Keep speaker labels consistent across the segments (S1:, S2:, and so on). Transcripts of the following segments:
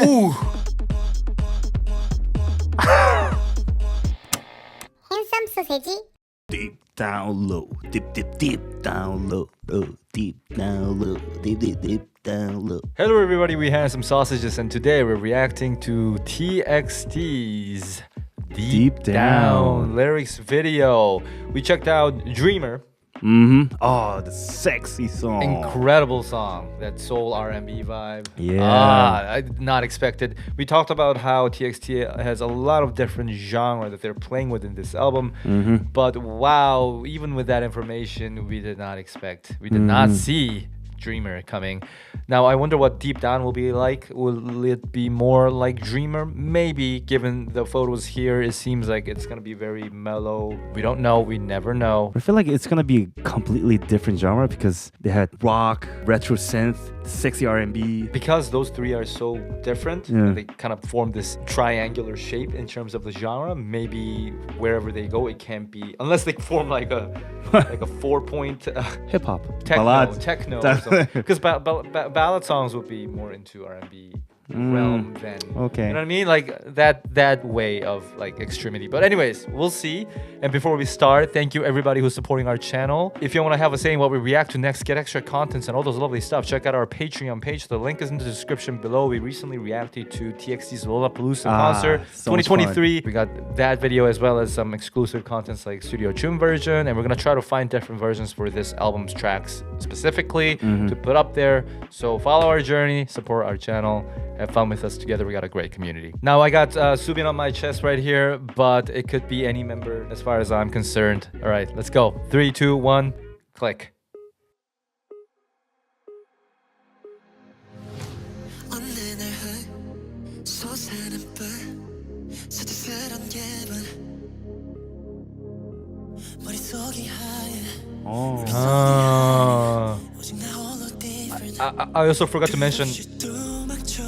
S1: Ooh.
S2: 핸섬 소세지.
S1: Deep down low, deep down low, deep down low, deep down low.
S3: Hello everybody, we have some sausages and today we're reacting to TXT's Deep Down lyrics video. We checked out Dreamer.
S1: Oh, the sexy song.
S3: Incredible song, that soul R&B vibe.
S1: Yeah.
S3: I did not expect it. We talked about how TXT has a lot of different genre that they're playing with in this album. But wow, even with that information, we did not expect. We did not see Dreamer coming. Now I wonder what Deep Down will be like. Will it be more like Dreamer? Maybe, given the photos here, it seems like it's gonna be very mellow. We don't know, we never know.
S1: I feel like it's gonna be a completely different genre because they had rock, retro synth, sexy R&B.
S3: Because those three are so different,
S1: Yeah.
S3: they kind of form this triangular shape in terms of the genre. Maybe wherever they go, it can't be, unless they form like a like a 4-point
S1: Hip hop,
S3: techno or something. Because ballad songs would be more into R&B realm than,
S1: okay.
S3: you know what I mean, like that way of like extremity. But anyways, we'll see. And before we start, thank you everybody who's supporting our channel. If you want to have a say in what we react to next, get extra contents and all those lovely stuff, check out our Patreon page. The link is in the description below. We recently reacted to TXT's Lollapalooza concert
S1: so much
S3: 2023. We got that video as well as some exclusive contents like Studio Tune version, and we're gonna try to find different versions for this album's tracks specifically to put up there. So follow our journey, support our channel, have fun with us together. We got a great community. Now I got Subin on my chest right here, but it could be any member as far as I'm concerned. All right, let's go. 3, 2, 1, click. I also forgot to mention,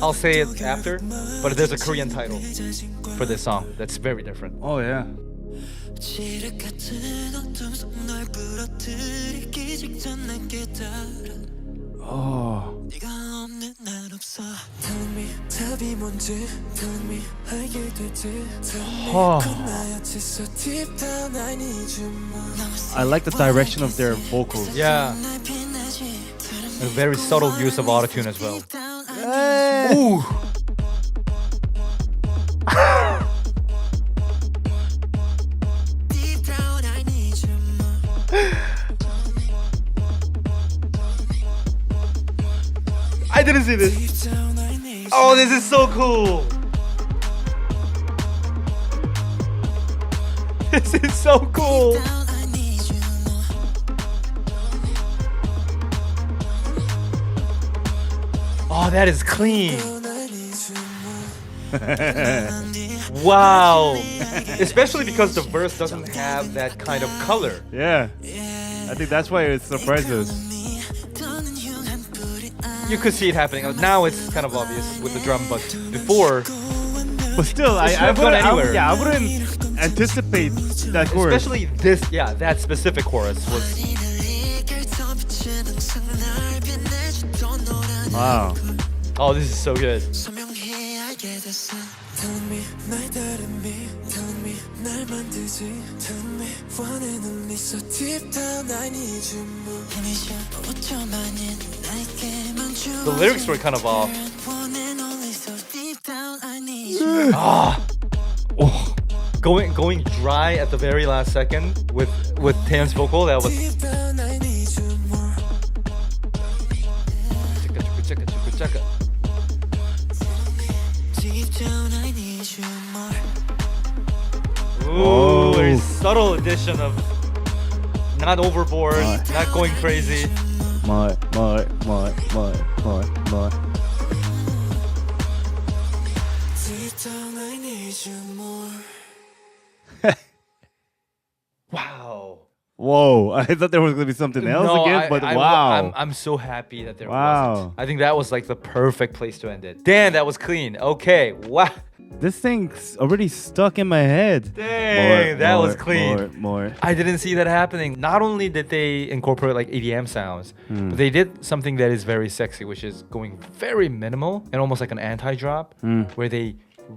S3: I'll say it after, but there's a Korean title for this song that's very different.
S1: Oh yeah. Oh. I like the direction of their vocals.
S3: Yeah. A very subtle use of autotune as well.
S1: Ooh.
S3: I didn't see this. Oh, this is so cool. This is so cool. Oh, that is clean. Wow. Especially because the verse doesn't have that kind of color.
S1: Yeah. I think that's why it surprises.
S3: You could see it happening. Now it's kind of obvious with the drum, but before,
S1: But still, I
S3: have gone anywhere.
S1: I wouldn't anticipate that chorus.
S3: especially this, yeah, that specific chorus was.
S1: Wow.
S3: Oh, this is so good. The lyrics were kind of off. Oh. Going dry at the very last second with Taeyeon's vocal, that was. Ooh, very subtle addition of not overboard, not going crazy.
S1: My.
S3: Wow.
S1: Whoa, I thought there was gonna be something else again, but wow.
S3: I'm so happy that there
S1: Wow.
S3: wasn't. I think that was like the perfect place to end it. Damn, that was clean. Okay, wow.
S1: This thing's already stuck in my head.
S3: Dang, that was clean.
S1: More.
S3: I didn't see that happening. Not only did they incorporate like EDM sounds, but they did something that is very sexy, which is going very minimal and almost like an anti-drop, where they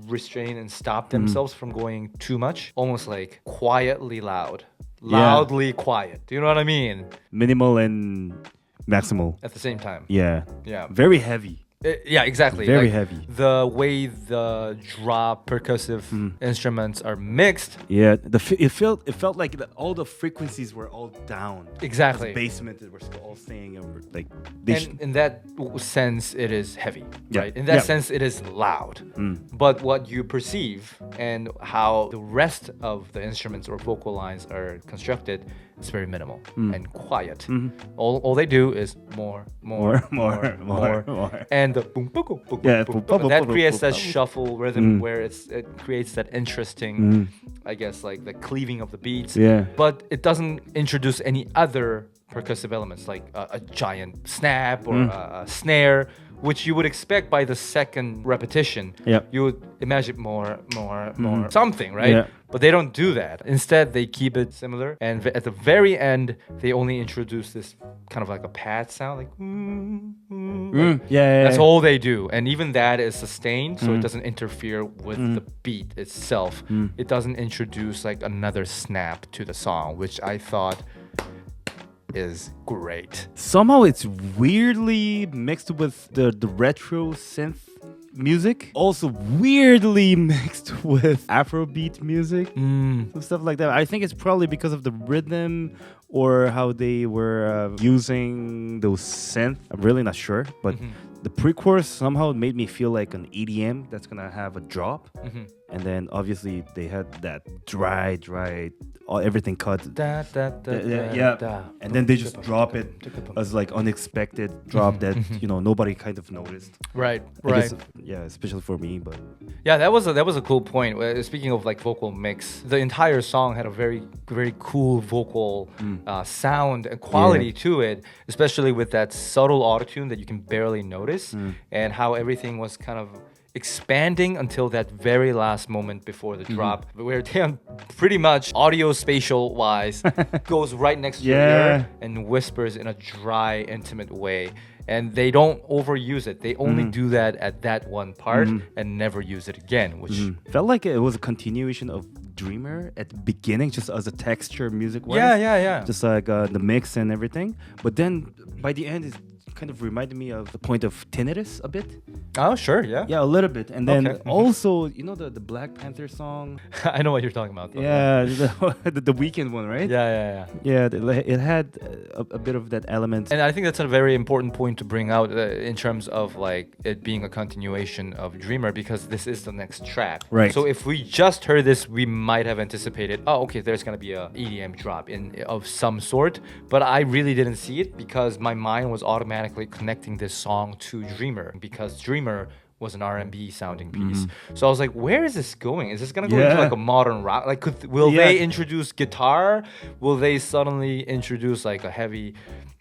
S3: restrain and stop themselves from going too much, almost like quietly loud. Loudly quiet. Do you know what I mean?
S1: Minimal and maximal.
S3: At the same time.
S1: Yeah.
S3: Yeah.
S1: Very heavy.
S3: Yeah, exactly.
S1: Very
S3: like,
S1: heavy.
S3: The way the drop percussive instruments are mixed.
S1: Yeah, it felt like all the frequencies were all down.
S3: Exactly.
S1: The basement that we're all saying, and like.
S3: In that sense, it is heavy,
S1: Yeah.
S3: right? In that sense, it is loud. But what you perceive and how the rest of the instruments or vocal lines are constructed is very minimal and quiet. All they do is more. And the boom, boom, boom, boom,
S1: Yeah,
S3: boom,
S1: boom,
S3: boom,
S1: boom,
S3: that
S1: boom,
S3: creates
S1: boom,
S3: that
S1: boom.
S3: shuffle rhythm where it creates that interesting, I guess, like the cleaving of the beats.
S1: Yeah.
S3: But it doesn't introduce any other percussive elements like a giant snap or a snare, which you would expect by the second repetition.
S1: Yep.
S3: You would imagine more, something, right?
S1: Yeah.
S3: But they don't do that. Instead, they keep it similar. And at the very end, they only introduce this kind of like a pad sound, like, like
S1: Yeah.
S3: that's all they do. And even that is sustained, so it doesn't interfere with the beat itself. It doesn't introduce like another snap to the song, which I thought is great.
S1: Somehow it's weirdly mixed with the retro synth music. Also weirdly mixed with Afrobeat music. Stuff like that. I think it's probably because of the rhythm or how they were using those synth. I'm really not sure, but the pre-chorus somehow made me feel like an EDM that's gonna have a drop. And then obviously they had that dry, everything cut. And then they just drop it as like unexpected drop that nobody kind of noticed.
S3: Right.
S1: I guess, especially for me. But
S3: yeah, that was a cool point. Speaking of like vocal mix, the entire song had a very very cool vocal sound and quality to it, especially with that subtle autotune that you can barely notice, and how everything was kind of expanding until that very last moment before the drop, where Dan pretty much audio spatial wise goes right next to your ear and whispers in a dry, intimate way. And they don't overuse it. They only do that at that one part and never use it again, which
S1: felt like it was a continuation of Dreamer at the beginning, just as a texture music-wise.
S3: Yeah.
S1: Just like the mix and everything. But then by the end, it kind of reminded me of the point of Tinnitus a bit.
S3: Oh, sure, yeah.
S1: Yeah, a little bit. And then
S3: Okay.
S1: also, the Black Panther song.
S3: I know what you're talking about. Though.
S1: Yeah, the Weekend one, right?
S3: Yeah.
S1: Yeah, it had a bit of that element.
S3: And I think that's a very important point to bring out in terms of like it being a continuation of Dreamer, because this is the next track.
S1: Right.
S3: So if we just heard this, we might have anticipated, oh, okay, there's gonna be a EDM drop of some sort. But I really didn't see it because my mind was automatically connecting this song to Dreamer, because Dreamer was an R&B sounding piece. So I was like, where is this going? Is this gonna go into like a modern rock? Like, will they introduce guitar? Will they suddenly introduce like a heavy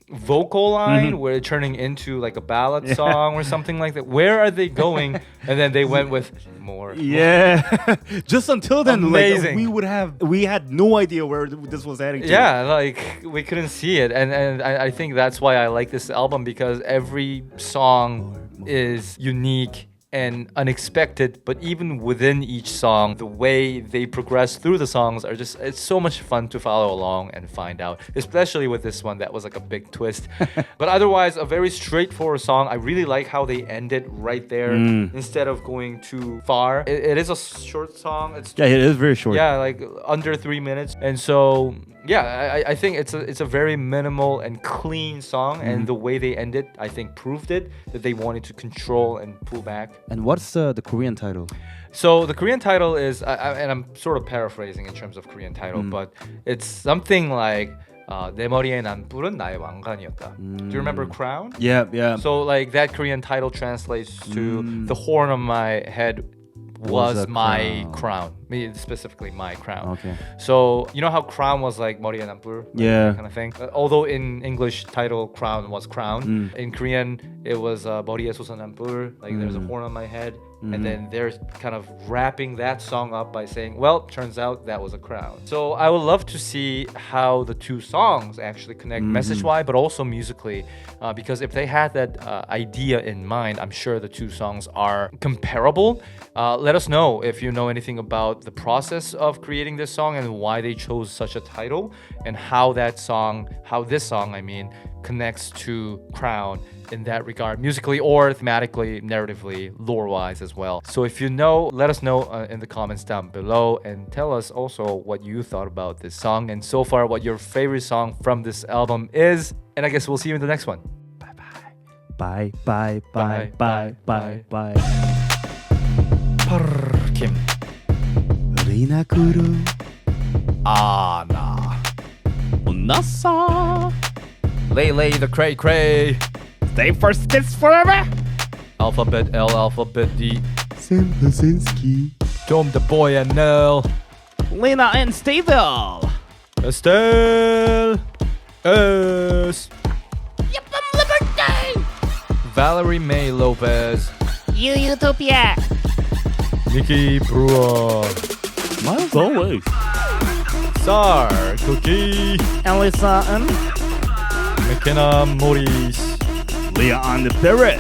S3: vocal line where it's turning into like a ballad song or something like that? Where are they going? And then they went with more.
S1: Yeah, just until then,
S3: Amazing.
S1: like, we had no idea where this was heading to.
S3: Yeah, like we couldn't see it, and I think that's why I like this album, because every song is unique and unexpected, but even within each song, the way they progress through the songs are just, it's so much fun to follow along and find out, especially with this one that was like a big twist. But otherwise, a very straightforward song. I really like how they end it right there instead of going too far. It is a short song. It
S1: is very short.
S3: Yeah, like under 3 minutes. And so yeah, I think it's a very minimal and clean song, and the way they end it, I think, proved it, that they wanted to control and pull back.
S1: And what's the Korean title?
S3: So the Korean title is, and I'm sort of paraphrasing in terms of Korean title, but it's something like 내 머리에 난 뿔은 나의 왕관이었다. Do you remember Crown?
S1: Yeah.
S3: So like that Korean title translates to the horn on my head was my crown. Me specifically, my crown.
S1: Okay.
S3: So you know how crown was like 머리에 남불,
S1: Yeah.
S3: kind of thing. Although in English title crown was crown, in Korean it was 머리에 솟아남불. Like there's a horn on my head, and then they're kind of wrapping that song up by saying, well, turns out that was a crown. So I would love to see how the two songs actually connect message-wise, but also musically, because if they had that idea in mind, I'm sure the two songs are comparable. Let us know if you know anything about the process of creating this song and why they chose such a title, and how this song, I mean, connects to Crown in that regard, musically or thematically, narratively, lore-wise as well. So if you know, let us know in the comments down below, and tell us also what you thought about this song, and so far what your favorite song from this album is. And I guess we'll see you in the next one.
S1: Bye bye bye bye bye bye.
S3: Kim.
S1: Rina kuru.
S3: Ana.
S1: Unasa.
S3: Lay the cray cray.
S1: Stay for skits forever.
S3: Alphabet L, alphabet D.
S1: Sam Lazinski.
S3: Tom the boy and Nell.
S1: Lena and Steville.
S3: Estelle. S. Valerie May Lopez.
S2: Utopia.
S3: Nikki Brewer.
S1: Miles always.
S3: Sar Cookie.
S1: Elisa and
S3: McKenna Maurice.
S1: Leah on the Ferret.